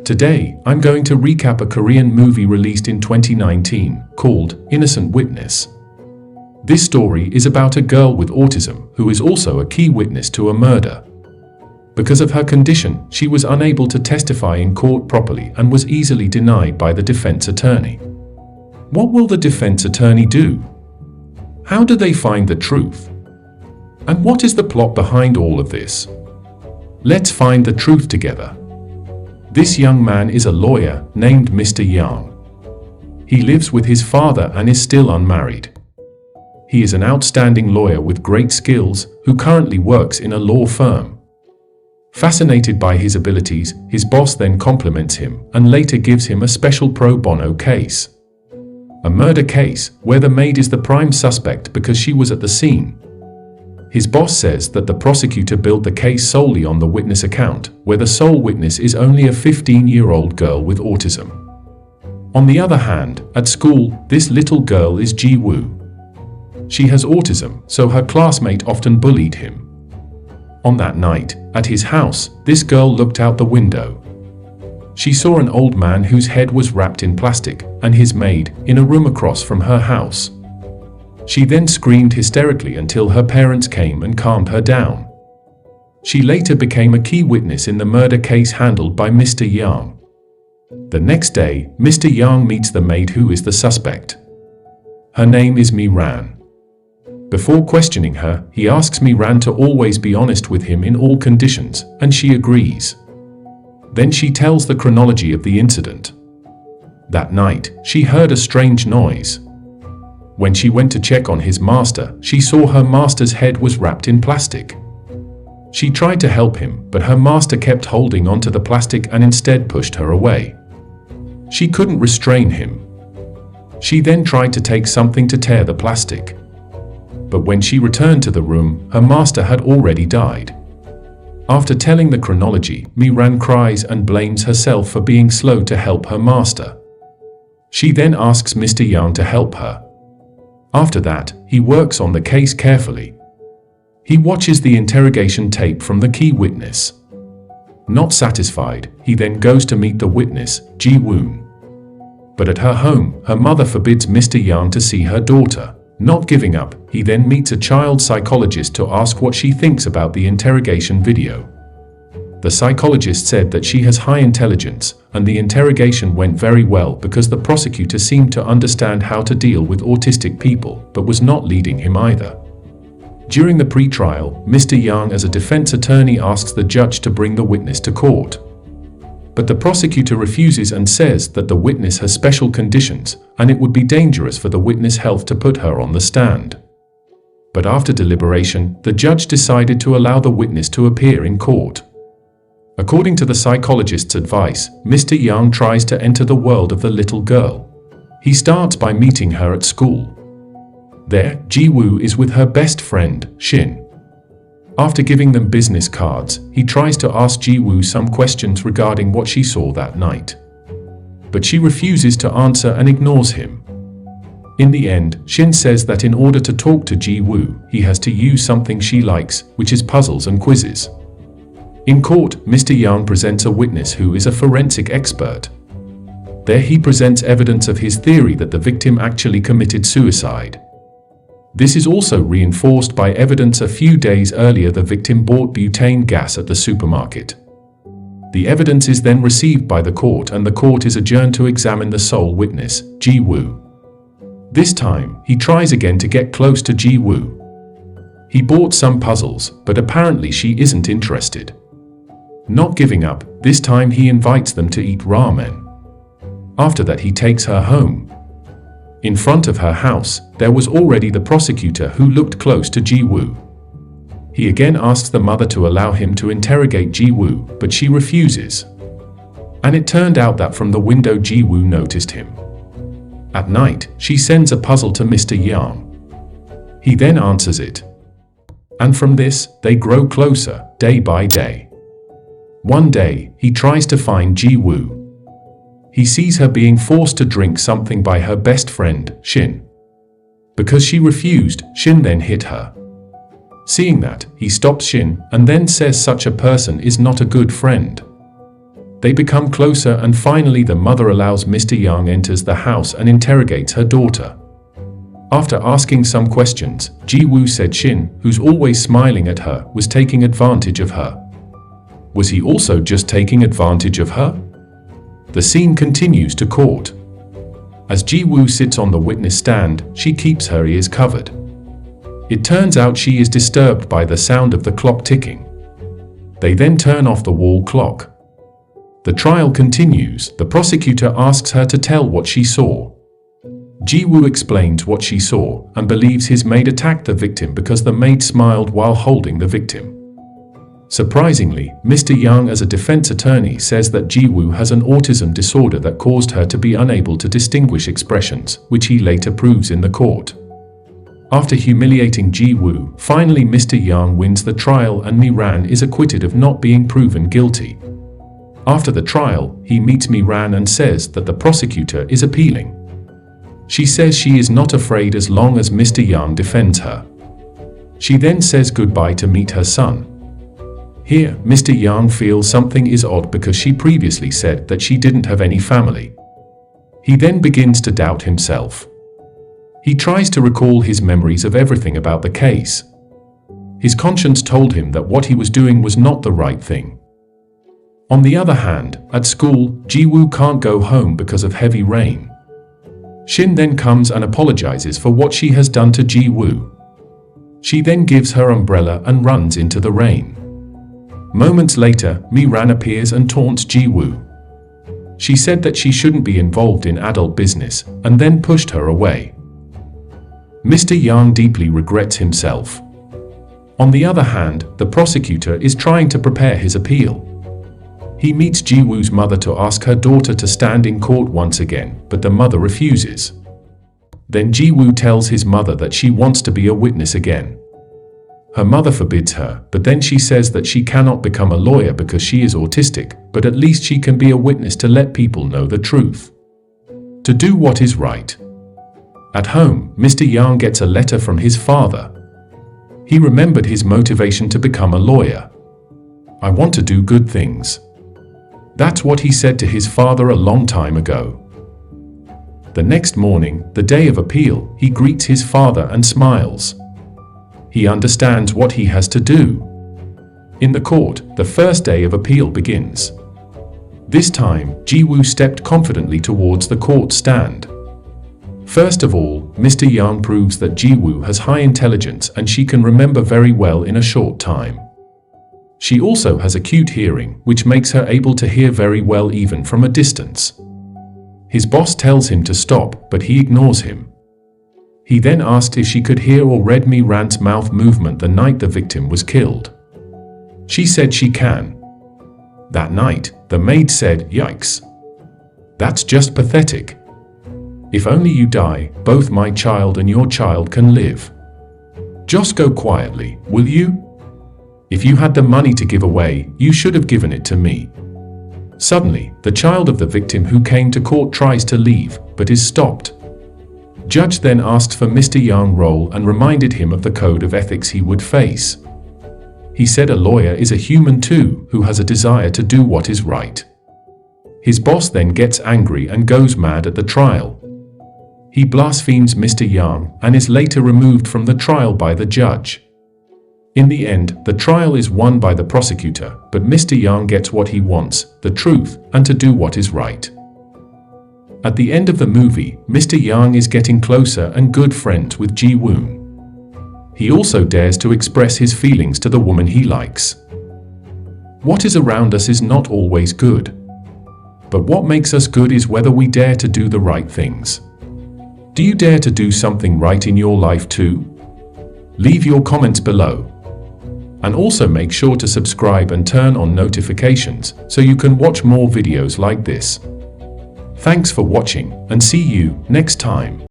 Today, I'm going to recap a Korean movie released in 2019 called Innocent Witness. This story is about a girl with autism who is also a key witness to a murder. Because of her condition, she was unable to testify in court properly and was easily denied by the defense attorney. What will the defense attorney do? How do they find the truth? And what is the plot behind all of this? Let's find the truth together. This young man is a lawyer named Mr. Yang. He lives with his father and is still unmarried. He is an outstanding lawyer with great skills who currently works in a law firm. Fascinated by his abilities, his boss then compliments him and later gives him a special pro bono case. A murder case where the maid is the prime suspect because she was at the scene. His boss says that the prosecutor built the case solely on the witness account, where the sole witness is only a 15-year-old girl with autism. On the other hand, at school, this little girl is Ji-woo. She has autism, so her classmate often bullied him. On that night, at his house, this girl looked out the window. She saw an old man whose head was wrapped in plastic, and his maid, in a room across from her house. She then screamed hysterically until her parents came and calmed her down. She later became a key witness in the murder case handled by Mr. Yang. The next day, Mr. Yang meets the maid who is the suspect. Her name is Mi-ran. Before questioning her, he asks Mi-ran to always be honest with him in all conditions, and she agrees. Then she tells the chronology of the incident. That night, she heard a strange noise. When she went to check on his master, she saw her master's head was wrapped in plastic. She tried to help him, but her master kept holding onto the plastic and instead pushed her away. She couldn't restrain him. She then tried to take something to tear the plastic. But when she returned to the room, her master had already died. After telling the chronology, Mi-ran cries and blames herself for being slow to help her master. She then asks Mr. Yang to help her. After that, he works on the case carefully. He watches the interrogation tape from the key witness. Not satisfied, he then goes to meet the witness, Ji-woon. But at her home, her mother forbids Mr. Yang to see her daughter. Not giving up, he then meets a child psychologist to ask what she thinks about the interrogation video. The psychologist said that she has high intelligence, and the interrogation went very well because the prosecutor seemed to understand how to deal with autistic people, but was not leading him either. During the pre-trial, Mr. Yang as a defense attorney asks the judge to bring the witness to court. But the prosecutor refuses and says that the witness has special conditions, and it would be dangerous for the witness' health to put her on the stand. But after deliberation, the judge decided to allow the witness to appear in court. According to the psychologist's advice, Mr. Yang tries to enter the world of the little girl. He starts by meeting her at school. There, Ji-woo is with her best friend, Shin. After giving them business cards, he tries to ask Ji-woo some questions regarding what she saw that night. But she refuses to answer and ignores him. In the end, Shin says that in order to talk to Ji-woo, he has to use something she likes, which is puzzles and quizzes. In court, Mr. Yang presents a witness who is a forensic expert. There he presents evidence of his theory that the victim actually committed suicide. This is also reinforced by evidence a few days earlier the victim bought butane gas at the supermarket. The evidence is then received by the court and the court is adjourned to examine the sole witness, Ji-woo. This time, he tries again to get close to Ji-woo. He bought some puzzles, but apparently she isn't interested. Not giving up, this time he invites them to eat ramen. After that he takes her home. In front of her house, there was already the prosecutor who looked close to Ji-woo. He again asks the mother to allow him to interrogate Ji-woo, but she refuses. And it turned out that from the window Ji-woo noticed him. At night, she sends a puzzle to Mr. Yang. He then answers it. And from this, they grow closer, day by day. One day, he tries to find Ji-woo. He sees her being forced to drink something by her best friend, Shin. Because she refused, Shin then hit her. Seeing that, he stops Shin and then says such a person is not a good friend. They become closer and finally the mother allows Mr. Yang enters the house and interrogates her daughter. After asking some questions, Ji-woo said Shin, who's always smiling at her, was taking advantage of her. Was he also just taking advantage of her? The scene continues to court. As Ji-woo sits on the witness stand, she keeps her ears covered. It turns out she is disturbed by the sound of the clock ticking. They then turn off the wall clock. The trial continues. The prosecutor asks her to tell what she saw. Ji-woo explains what she saw and believes his maid attacked the victim because the maid smiled while holding the victim. Surprisingly, Mr. Yang as a defense attorney says that Ji-woo has an autism disorder that caused her to be unable to distinguish expressions, which he later proves in the court. After humiliating Ji-woo, finally Mr. Yang wins the trial and Mi-ran is acquitted of not being proven guilty. After the trial, he meets Mi-ran and says that the prosecutor is appealing. She says she is not afraid as long as Mr. Yang defends her. She then says goodbye to meet her son. Here, Mr. Yang feels something is odd because she previously said that she didn't have any family. He then begins to doubt himself. He tries to recall his memories of everything about the case. His conscience told him that what he was doing was not the right thing. On the other hand, at school, Ji-woo can't go home because of heavy rain. Shin then comes and apologizes for what she has done to Ji-woo. She then gives her umbrella and runs into the rain. Moments later, Mi-ran appears and taunts Ji-woo. She said that she shouldn't be involved in adult business and then pushed her away. Mr. Yang deeply regrets himself. On the other hand, the prosecutor is trying to prepare his appeal. He meets Ji-woo's mother to ask her daughter to stand in court once again, but the mother refuses. Then Ji-woo tells his mother that she wants to be a witness again. Her mother forbids her, but then she says that she cannot become a lawyer because she is autistic, but at least she can be a witness to let people know the truth. To do what is right. At home, Mr. Yang gets a letter from his father. He remembered his motivation to become a lawyer. I want to do good things. That's what he said to his father a long time ago. The next morning, the day of appeal, he greets his father and smiles. He understands what he has to do. In the court, the first day of appeal begins. This time, Ji-woo stepped confidently towards the court stand. First of all, Mr. Yang proves that Ji-woo has high intelligence and she can remember very well in a short time. She also has acute hearing, which makes her able to hear very well even from a distance. His boss tells him to stop, but he ignores him. He then asked if she could hear or read Mi-ran's mouth movement the night the victim was killed. She said she can. That night, the maid said, "Yikes. That's just pathetic. If only you die, both my child and your child can live. Just go quietly, will you? If you had the money to give away, you should have given it to me." Suddenly, the child of the victim who came to court tries to leave, but is stopped. Judge then asked for Mr. Yang role and reminded him of the code of ethics he would face. He said a lawyer is a human too, who has a desire to do what is right. His boss then gets angry and goes mad at the trial. He blasphemes Mr. Yang and is later removed from the trial by the judge. In the end, the trial is won by the prosecutor, but Mr. Yang gets what he wants, the truth, and to do what is right. At the end of the movie, Mr. Yang is getting closer and good friends with Ji-woo. He also dares to express his feelings to the woman he likes. What is around us is not always good. But what makes us good is whether we dare to do the right things. Do you dare to do something right in your life too? Leave your comments below. And also make sure to subscribe and turn on notifications so you can watch more videos like this. Thanks for watching and see you next time.